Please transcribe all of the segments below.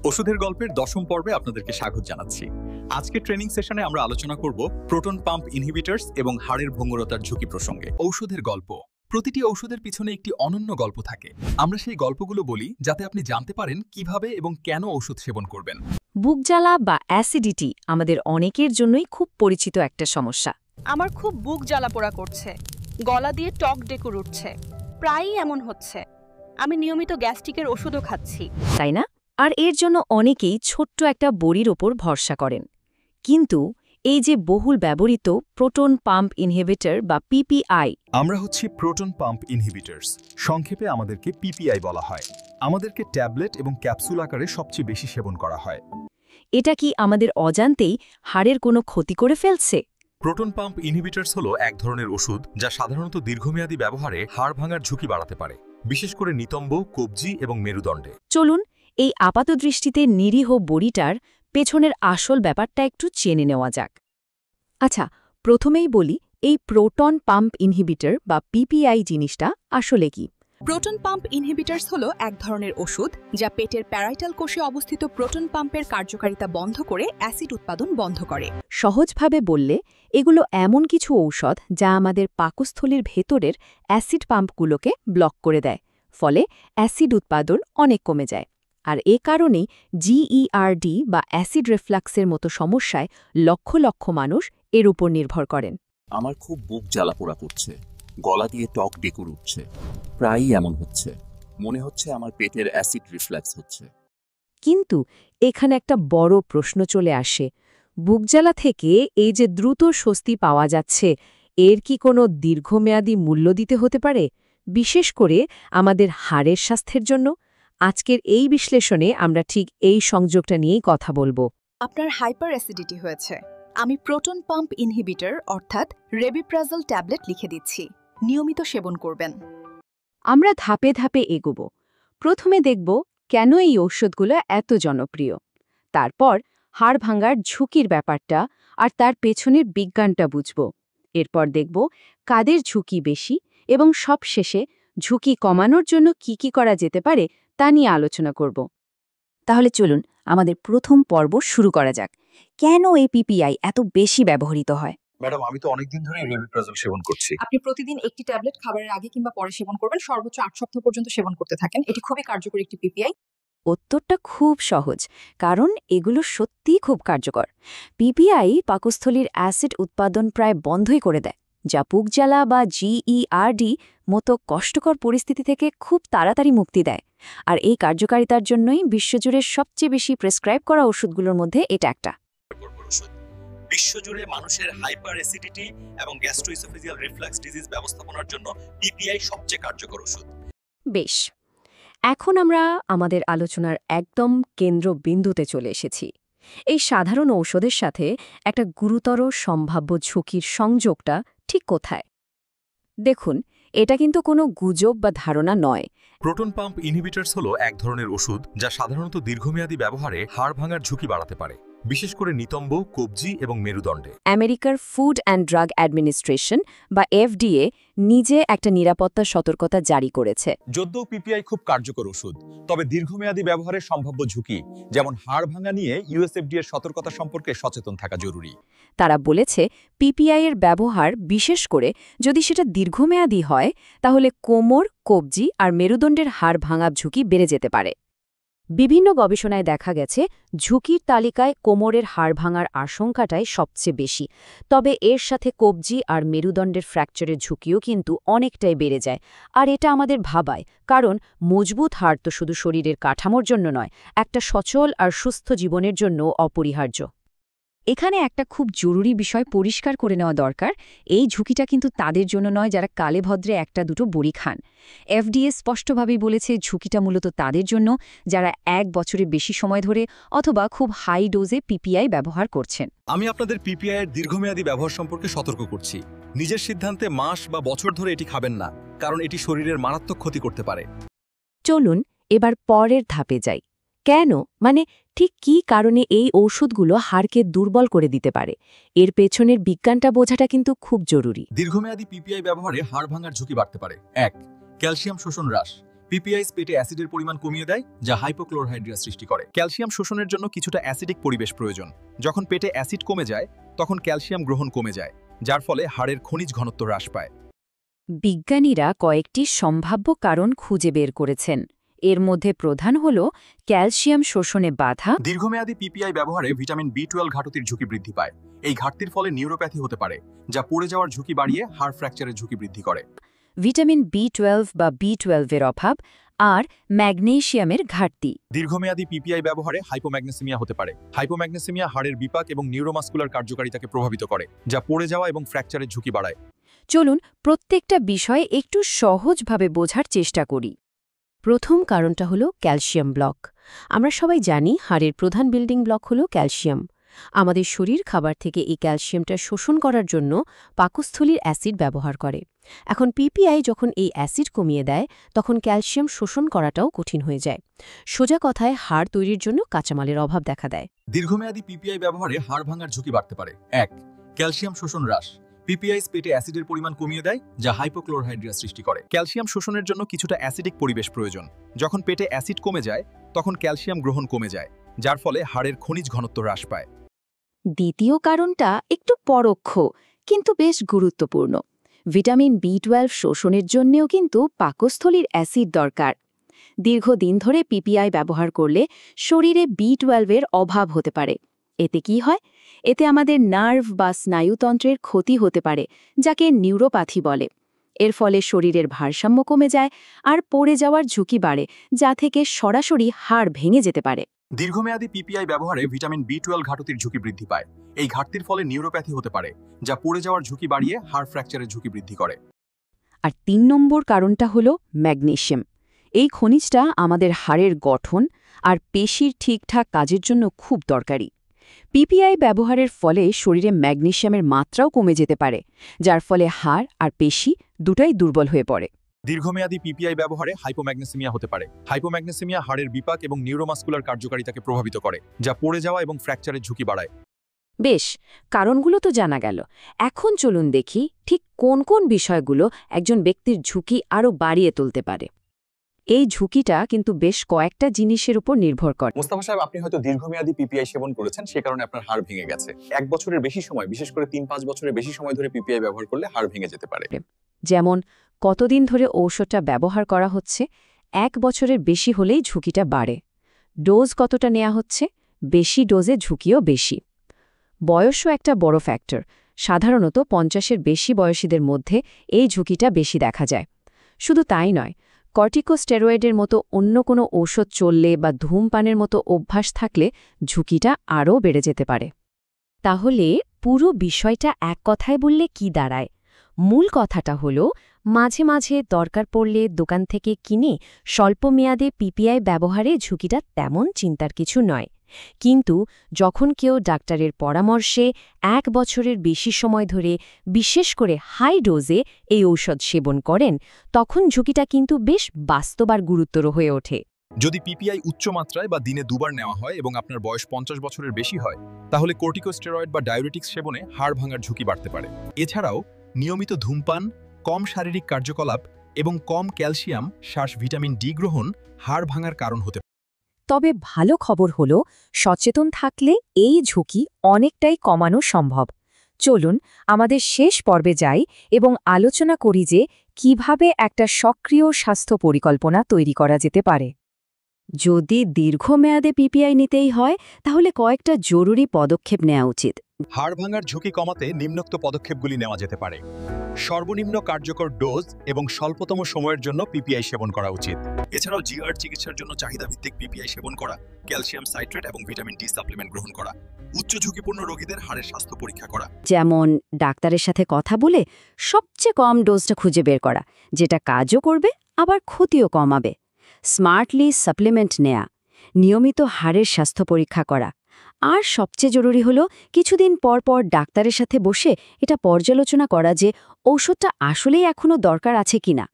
ওষুধের গল্পের দশম পর্বে আপনাদেরকে স্বাগত জানাচ্ছি। আজকের ট্রেনিং সেশনে আমরা আলোচনা করব প্রোটন পাম্প ইনহিবিটরস এবং হাড়ের ভঙ্গুরতার ঝুঁকি প্রসঙ্গে। ঔষধের গল্প। প্রতিটি ঔষধের পিছনে একটি অনন্য গল্প থাকে। আমরা সেই গল্পগুলো বলি যাতে আপনি জানতে পারেন কিভাবে এবং কেন ঔষধ সেবন করবেন। বুকজ্বালা বা অ্যাসিডিটি আমাদের অনেকের জন্যই খুব পরিচিত একটা সমস্যা। আমার খুব বুক জ্বালা পোড়া করছে, গলা দিয়ে টক ডেকুর উঠছে, প্রায়ই এমন হচ্ছে। আমি নিয়মিত গ্যাস্ট্রিকের ওষুধও খাচ্ছি, তাই না? আর এর জন্য অনেকেই ছোট্ট একটা বড়ির ওপর ভরসা করেন। কিন্তু এই যে বহুল ব্যবহৃত প্রোটন পাম্প ইনহিবিটর বা পিপিআই, আমরা হচ্ছি প্রোটন পাম্প ইনহিবিটরস, সংক্ষেপে আমাদেরকে পিপিআই বলা হয়। আমাদেরকে ট্যাবলেট এবং ক্যাপসুল আকারে সবচেয়ে বেশি সেবন করা হয়। এটা কি আমাদের অজান্তেই হাড়ের কোনো ক্ষতি করে ফেলছে? প্রোটন পাম্প ইনহিবিটরস হলো এক ধরনের ওষুধ যা সাধারণত দীর্ঘমেয়াদী ব্যবহারে হাড় ভাঙার ঝুঁকি বাড়াতে পারে, বিশেষ করে নিতম্ব, কবজি এবং মেরুদণ্ডে। চলুন এই আপাতদৃষ্টিতে নিরীহ বড়িটার পেছনের আসল ব্যাপারটা একটু জেনে নেওয়া যাক। আচ্ছা, প্রথমেই বলি এই প্রোটন পাম্প ইনহিবিটর বা পিপিআই জিনিসটা আসলে কি। প্রোটন পাম্প ইনহিবিটরস হলো এক ধরনের ওষুধ যা পেটের প্যারাইটাল কোষে অবস্থিত প্রোটন পাম্পের কার্যকারিতা বন্ধ করে অ্যাসিড উৎপাদন বন্ধ করে। সহজভাবে বললে এগুলো এমন কিছু ঔষধ যা আমাদের পাকস্থলীর ভেতরের অ্যাসিড পাম্পগুলোকে ব্লক করে দেয়, ফলে অ্যাসিড উৎপাদন অনেক কমে যায়। আর এ কারণেই জিইআরডি বা অ্যাসিড রিফ্লাক্সের মতো সমস্যায় লক্ষ লক্ষ মানুষ এর উপর নির্ভর করেন। আমার খুব বুক জ্বালা পোড়া করছে, গলা দিয়ে টক ডেকুর উঠছে, প্রায়ই এমন হচ্ছে। মনে হচ্ছে আমার পেটের অ্যাসিড রিফ্লাক্স হচ্ছে। কিন্তু এখানে একটা বড় প্রশ্ন চলে আসে, বুকজ্বালা থেকে এই যে দ্রুত স্বস্তি পাওয়া যাচ্ছে, এর কি কোনো দীর্ঘমেয়াদী মূল্য দিতে হতে পারে, বিশেষ করে আমাদের হাড়ের স্বাস্থ্যের জন্য? আজকের এই বিশ্লেষণে আমরা ঠিক এই সংযোগটা নিয়েই কথা বলবো। আপনার হাইপার অ্যাসিডিটি হয়েছে, আমি প্রোটন পাম্প ইনহিবিটর অর্থাৎ রেবিপ্রাজল ট্যাবলেট লিখে দিচ্ছি, নিয়মিত সেবন করবেন। আমরা ধাপে ধাপে এগোব। প্রথমে দেখব কেন এই ঔষধগুলো এত জনপ্রিয়। তারপর হাড় ভাঙার ঝুঁকির ব্যাপারটা আর তার পেছনের বিজ্ঞানটা বুঝব। এরপর দেখব কাদের ঝুঁকি বেশি এবং সবশেষে ঝুঁকি কমানোর জন্য কি করা যেতে পারে তা নিয়ে আলোচনা করব। তাহলে চলুন আমাদের প্রথম পর্ব শুরু করা যাক। কেন এই পিপিআই এত বেশি ব্যবহৃত হয়? ম্যাডাম, আমি তো অনেকদিন ধরে রেবিপ্রাজল সেবন করছি। আপনি প্রতিদিন একটি ট্যাবলেট খাবারের আগে কিংবা পরে সেবন করবেন, সর্বোচ্চ 8 সপ্তাহ পর্যন্ত সেবন করতে থাকেন। এটি খুবই কার্যকরী একটি পিপিআই। উত্তরটা খুব সহজ, কারণ এগুলো সত্যিই খুব কার্যকর। পিপিআই পাকস্থলীর অ্যাসিড উৎপাদন প্রায় বন্ধই করে দেয়, যা বুকজ্বালা বা জিইআরডি মতো কষ্টকর পরিস্থিতি থেকে খুব তাড়াতাড়ি মুক্তি দেয়। আর এই কার্যকারিতার জন্যই বিশ্বজুড়ে সবচেয়ে বেশি প্রেসক্রাইব করা ওষুধগুলোর মধ্যে এটা একটা। বিশ্বজুড়ে মানুষের হাইপার অ্যাসিডিটি এবং গ্যাস্ট্রোইসোফেজিয়াল রিফ্লাক্স ডিজিজ ব্যবস্থাপনার জন্য পিপিআই সবচেয়ে কার্যকর ওষুধ। বেশ, এখন আমরা আমাদের আলোচনার একদম কেন্দ্রবিন্দুতে চলে এসেছি। এই সাধারণ ঔষধের সাথে একটা গুরুতর সম্ভাব্য ঝুঁকির সংযোগটা ঠিক কোথায়? দেখুন, এটা কিন্তু কোনো গুজব বা ধারণা নয়। প্রোটন পাম্প ইনহিবিটরস হলো এক ধরনের ওষুধ যা সাধারণত দীর্ঘমেয়াদী ব্যবহারে হাড় ভাঙার ঝুঁকি বাড়াতে পারে, বিশেষ করে নিতম্ব, কবজি এবং মেরুদণ্ডে। আমেরিকার ফুড অ্যান্ড ড্রাগ অ্যাডমিনিস্ট্রেশন বা এফডিএ নিজে একটা নিরাপত্তা সতর্কতা জারি করেছে। যদিও পিপিআই খুব কার্যকর ওষুধ, তবে দীর্ঘমেয়াদী ব্যবহারের সম্ভাব্য ঝুঁকি যেমন হাড় ভাঙা নিয়ে ইউএসএফডি এর সতর্কতা সম্পর্কে সচেতন থাকা জরুরি। তারা বলেছে পিপিআই এর ব্যবহার, বিশেষ করে যদি সেটা দীর্ঘমেয়াদী হয়, তাহলে কোমর, কবজি আর মেরুদণ্ডের হাড় ভাঙার ঝুঁকি বেড়ে যেতে পারে। বিভিন্ন গবেষণায় দেখা গেছে ঝুঁকির তালিকায় কোমরের হাড় ভাঙার আশঙ্কাটাই সবচেয়ে বেশি, তবে এর সাথে কবজি আর মেরুদণ্ডের ফ্র্যাকচারের ঝুঁকিও কিন্তু অনেকটাই বেড়ে যায়। আর এটা আমাদের ভাবায়, কারণ মজবুত হাড় তো শুধু শরীরের কাঠামোর জন্য নয়, একটা সচল আর সুস্থ জীবনের জন্য অপরিহার্য। এখানে একটা খুব জরুরি বিষয় পরিষ্কার করে নেওয়া দরকার, এই ঝুঁকিটা কিন্তু তাদের জন্য নয় যারা কালেভদ্রে একটা দুটো বড়ি খান। এফডিএ স্পষ্টভাবেই বলেছে ঝুঁকিটা মূলত তাদের জন্য যারা 1 বছরের বেশি সময় ধরে অথবা খুব হাই ডোজে পিপিআই ব্যবহার করছেন। আমি আপনাদের পিপিআই এর দীর্ঘমেয়াদী ব্যবহার সম্পর্কে সতর্ক করছি। নিজের সিদ্ধান্তে মাস বা বছর ধরে এটি খাবেন না, কারণ এটি শরীরের মারাত্মক ক্ষতি করতে পারে। চলুন এবার পরের ধাপে যাই। কেন, মানে ঠিক কী কারণে এই ঔষধগুলো হাড়কে দুর্বল করে দিতে পারে? এর পেছনের বিজ্ঞানটা বোঝাটা কিন্তু খুব জরুরি। দীর্ঘমেয়াদী পিপিআই ব্যবহারে হাড় ভাঙার ঝুঁকি বাড়তে পারে। 1. ক্যালসিয়াম শোষণ হ্রাস। পিপিআইস পেটে অ্যাসিডের পরিমাণ কমিয়ে দেয়, যা হাইপোক্লোরহাইড্রিয়া সৃষ্টি করে। ক্যালসিয়াম শোষণের জন্য কিছুটা অ্যাসিডিক পরিবেশ প্রয়োজন। যখন পেটে অ্যাসিড কমে যায়, তখন ক্যালসিয়াম গ্রহণ কমে যায়, যার ফলে হাড়ের খনিজ ঘনত্ব হ্রাস পায়। বিজ্ঞানীরা কয়েকটি সম্ভাব্য কারণ খুঁজে বের করেছেন। এর মধ্যে প্রধান হল ক্যালসিয়াম শোষণে বাধা, দীর্ঘমেয়াদী পিপিআই ব্যবহারে ভিটামিন বি12 ঘাটতির ঝুঁকি বৃদ্ধি পায়। এই ঘাটতির ফলে নিউরোপ্যাথি হতে পারে, যা পড়ে যাওয়ার ঝুঁকি বাড়িয়ে হাড় ফ্র্যাকচারের ঝুঁকি বৃদ্ধি করে। ভিটামিন বি12 বা বি12 এর অভাব আর ম্যাগনেসিয়ামের ঘাটতি। দীর্ঘমেয়াদী পিপিআই ব্যবহারে হাইপোম্যাগনেসিমিয়া হতে পারে। হাইপোম্যাগনেসিমিয়া হাড়ের বিপাক এবং নিউরোমাস্কুলার কার্যকারিতাকে প্রভাবিত করে, যা পড়ে যাওয়া এবং ফ্র্যাকচারের ঝুঁকি বাড়ায়। চলুন প্রত্যেকটা বিষয়ে একটু সহজভাবে বোঝার চেষ্টা করি। প্রথম কারণটা হলো ক্যালসিয়াম ব্লক। আমরা সবাই জানি হাড়ের প্রধান বিল্ডিং ব্লক হলো ক্যালসিয়াম। আমাদের শরীর খাবার থেকে এই ক্যালসিয়ামটা শোষণ করার জন্য পাকস্থলীর অ্যাসিড ব্যবহার করে। এখন পিপিআই যখন এই অ্যাসিড কমিয়ে দেয়, তখন ক্যালসিয়াম শোষণ করাটাও কঠিন হয়ে যায়। সোজা কথায় হাড় তৈরির জন্য কাঁচামালের অভাব দেখা দেয়। দীর্ঘমেয়াদী পিপিআই ব্যবহারে হাড় ভাঙার ঝুঁকি বাড়তে পারে। 1. ক্যালসিয়াম শোষণ হ্রাস। পিপিআইস পেটে অ্যাসিডের পরিমাণ কমিয়ে দেয়, যা হাইপোক্লোরহাইড্রিয়া সৃষ্টি করে। ক্যালসিয়াম শোষণের জন্য কিছুটা অ্যাসিডিক পরিবেশ প্রয়োজন। যখন পেটে অ্যাসিড কমে যায়, তখন ক্যালসিয়াম গ্রহণ কমে যায়, যার ফলে হাড়ের খনিজ ঘনত্ব হ্রাস পায়। দ্বিতীয় কারণটা একটু পরোক্ষ, কিন্তু বেশ গুরুত্বপূর্ণ। ভিটামিন বি12 শোষণের জন্যেও কিন্তু পাকস্থলীর অ্যাসিড দরকার। দীর্ঘদিন ধরে পিপিআই ব্যবহার করলে শরীরে বি12 এর অভাব হতে পারে। এতে কি হয়? এতে আমাদের নার্ভ বা স্নায়ুতন্ত্রের ক্ষতি হতে পারে, যাকে নিউরোপ্যাথি বলে। এর ফলে শরীরের ভারসাম্য কমে যায় আর পড়ে যাওয়ার ঝুঁকি বাড়ে, যা থেকে সরাসরি হাড় ভেঙে যেতে পারে। দীর্ঘমেয়াদী পিপিআই ব্যবহারে ভিটামিন বি12 ঘাটতির ঝুঁকি বৃদ্ধি পায়। এই ঘাটতির ফলে নিউরোপ্যাথি হতে পারে, যা পড়ে যাওয়ার ঝুঁকি বাড়িয়ে হাড় ফ্র্যাকচারের ঝুঁকি বৃদ্ধি করে। আর 3 নম্বর কারণটা হলো ম্যাগনেসিয়াম। এই খনিজটা আমাদের হাড়ের গঠন আর পেশির ঠিকঠাক কাজের জন্য খুব দরকারি। পিপিআই ব্যবহারের ফলে শরীরে ম্যাগনেসিয়ামের মাত্রাও কমে যেতে পারে, যার ফলে হাড় আর পেশি দুটাই দুর্বল হয়ে পড়ে। দীর্ঘমেয়াদী পিপিআই ব্যবহারে হাইপোম্যাগনেসিমিয়া হতে পারে। হাইপোম্যাগনেসিমিয়া হাড়ের বিপাক এবং নিউরোমাস্কুলার কার্যকারিতাকে প্রভাবিত করে, যা পড়ে যাওয়া এবং ফ্র্যাকচারের ঝুঁকি বাড়ায়। বেশ, কারণগুলো তো জানা গেল। এখন চলুন দেখি ঠিক কোন কোন বিষয়গুলো একজন ব্যক্তির ঝুঁকি আরও বাড়িয়ে তুলতে পারে। এই ঝুঁকিটা কিন্তু বেশ কয়েকটা জিনিসের উপর নির্ভর করে। মোস্তাফা সাহেব, আপনি হয়তো দীর্ঘমেয়াদী পিপিআই সেবন করেছেন, সে কারণে আপনার হাড় ভেঙে গেছে। 1 বছরের বেশি সময়, বিশেষ করে 3-5 বছরের বেশি সময় ধরে পিপিআই ব্যবহার করলে হাড় ভেঙে যেতে পারে। যেমন কতদিন ধরে ঔষধটা ব্যবহার করা হচ্ছে, 1 বছরের বেশি হলেই ঝুঁকিটা বাড়ে। ডোজ কতটা নেওয়া হচ্ছে, বেশি ডোজে ঝুঁকিও বেশি। বয়সও একটা বড় ফ্যাক্টর। সাধারণত 50-এর বেশি বয়সীদের মধ্যে এই ঝুঁকিটা বেশি দেখা যায়। শুধু তাই নয়, কর্টিকোস্টেরয়েডের মতো অন্য কোনো ঔষধ চললে বা ধূমপানের মতো অভ্যাস থাকলে ঝুঁকিটা আরও বেড়ে যেতে পারে। তাহলে পুরো বিষয়টা এক কথায় বললে কি দাঁড়ায়? মূল কথাটা হলো, মাঝে মাঝে দরকার পড়লে দোকান থেকে কিনে স্বল্পমেয়াদে পিপিআই ব্যবহারে ঝুঁকিটা তেমন চিন্তার কিছু নয়। কিন্তু যখন কেউ ডাক্তারের পরামর্শে 1 বছরের বেশি সময় ধরে বিশেষ করে হাই ডোজে এই ঔষধ সেবন করেন, তখন ঝুঁকিটা কিন্তু বেশ বাস্তব আর গুরুতর হয়ে ওঠে। যদি পিপিআই উচ্চ মাত্রায় বা দিনে 2 বার নেওয়া হয় এবং আপনার বয়স 50 বছরের বেশি হয়, তাহলে কর্টিকোস্টেরয়েড বা ডায়োরেটিক্স সেবনে হাড় ভাঙার ঝুঁকি বাড়তে পারে। এছাড়াও নিয়মিত ধূমপান, কম শারীরিক কার্যকলাপ এবং কম ক্যালসিয়াম ভিটামিন ডি গ্রহণ হাড় ভাঙার কারণ হতে পারে। তবে ভালো খবর হলো, সচেতন থাকলে এই ঝুঁকি অনেকটাই কমানো সম্ভব। চলুন আমাদের শেষ পর্বে যাই এবং আলোচনা করি যে কিভাবে একটা সক্রিয় স্বাস্থ্য পরিকল্পনা তৈরি করা যেতে পারে। যদি দীর্ঘমেয়াদে পিপিআই নিতেই হয়, তাহলে কয়েকটা জরুরি পদক্ষেপ নেওয়া উচিত। হাড় ভাঙার ঝুঁকি কমাতে নিম্নোক্ত পদক্ষেপগুলি নেওয়া যেতে পারে। সর্বনিম্ন কার্যকর ডোজ এবং স্বল্পতম সময়ের জন্য পিপিআই সেবন করা উচিত। এছাড়াও জিআর চিকিৎসার জন্য চাহিদাভিত্তিক পিপিআই সেবন করা, ক্যালসিয়াম সাইট্রেট এবং ভিটামিন ডি সাপ্লিমেন্ট গ্রহণ করা, উচ্চ ঝুঁকিপূর্ণ রোগীদের হাড়ের স্বাস্থ্য পরীক্ষা করা, যেমন ডাক্তারের সাথে কথা বলে সবচেয়ে কম ডোজটা খুঁজে বের করা, যেটা কাজও করবে আবার ক্ষতিও কমাবে। স্মার্টলি সাপ্লিমেন্ট নেয়া, নিয়মিত হাড়ের স্বাস্থ্য পরীক্ষা করা, আর সবচেয়ে জরুরি হলো কিছুদিন পর পর ডাক্তারের সাথে বসে এটা পর্যালোচনা করা যে ঔষধটা আসলেই এখনও দরকার আছে কিনা।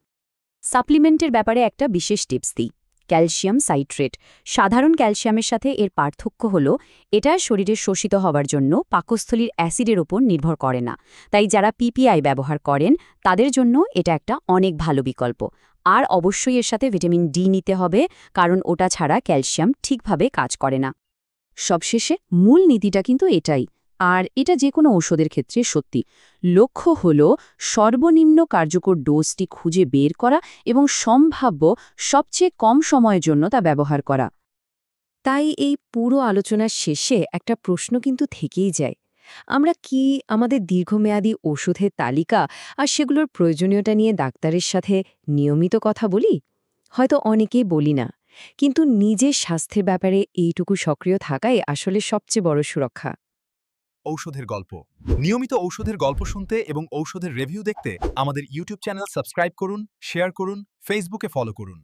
সাপ্লিমেন্টের ব্যাপারে একটা বিশেষ টিপস দিই। Calcium citrate. সাধারণ ক্যালসিয়ামের সাথে এর পার্থক্য হল এটা শরীরে শোষিত হওয়ার জন্য পাকস্থলীর অ্যাসিডের ওপর নির্ভর করে না। তাই যারা পিপিআই ব্যবহার করেন তাদের জন্য এটা একটা অনেক ভালো বিকল্প। আর অবশ্যই এর সাথে ভিটামিন ডি নিতে হবে, কারণ ওটা ছাড়া ক্যালসিয়াম ঠিকভাবে কাজ করে না। সবশেষে মূল নীতিটা কিন্তু এটাই, আর এটা যে কোনো ঔষধের ক্ষেত্রে সত্যি। লক্ষ্য হল সর্বনিম্ন কার্যকর ডোজটি খুঁজে বের করা এবং সম্ভাব্য সবচেয়ে কম সময়ের জন্য তা ব্যবহার করা। তাই এই পুরো আলোচনার শেষে একটা প্রশ্ন কিন্তু থেকেই যায়, আমরা কি আমাদের দীর্ঘমেয়াদী ওষুধের তালিকা আর সেগুলোর প্রয়োজনীয়তা নিয়ে ডাক্তারের সাথে নিয়মিত কথা বলি? হয়তো অনেকেই বলি না, কিন্তু নিজের স্বাস্থ্যের ব্যাপারে এইটুকু সক্রিয় থাকাই আসলে সবচেয়ে বড় সুরক্ষা। ঔষধের গল্প। নিয়মিত ঔষধের গল্প শুনতে এবং ঔষধের রিভিউ দেখতে আমাদের ইউটিউব চ্যানেল সাবস্ক্রাইব করুন, শেয়ার করুন, ফেসবুকে ফলো করুন।